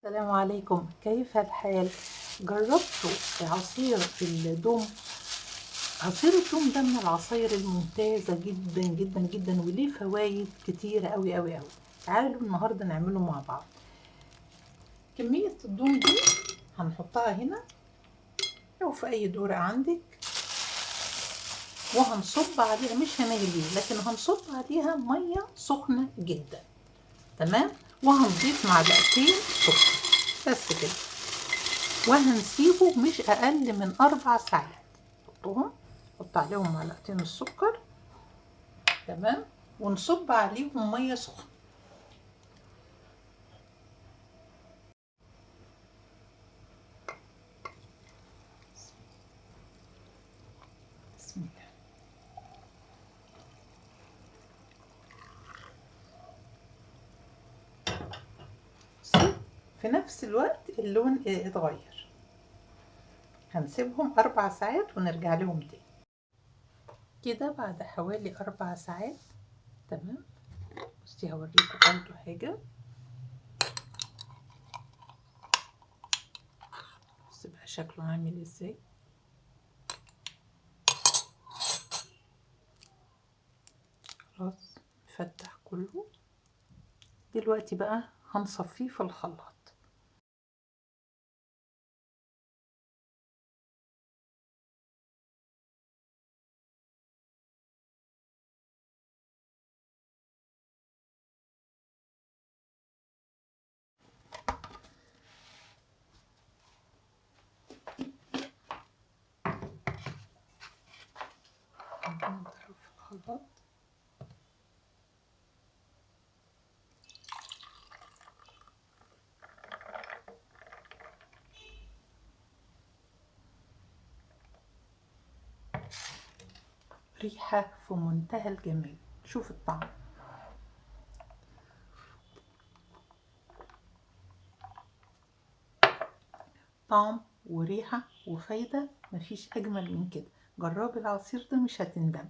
السلام عليكم، كيف الحال؟ جربتوا عصير الدوم؟ عصير الدوم ده من العصاير الممتازة جدا جدا جدا، وليه فوائد كتيرة قوي قوي قوي. تعالوا النهاردة نعمله مع بعض. كمية الدوم دي هنحطها هنا أو في أي دورة عندك، وهنصب عليها، مش هنغلي لكن هنصب عليها مية سخنة جدا. تمام. وهنضيف معلقتين سكر بس كده، وهنسيبه مش اقل من 4 ساعات. نحط عليهم معلقتين السكر. تمام. ونصب عليهم ميه سخنه. بسم الله. بصي، في نفس الوقت اللون اتغير. هنسيبهم 4 ساعات ونرجع لهم تاني كده بعد حوالي 4 ساعات. تمام. بصي هوريكم برضو حاجه. بصي بقى شكله عامل ازاي. خلاص فتح كله. دلوقتي بقى هنصفيه في الخلاط. نضرب في الخلاط. ريحة في منتهى الجمال. شوف الطعم. طعم وريحة وفايدة، مفيش أجمل من كده. جربي العصير ده مش هتندم.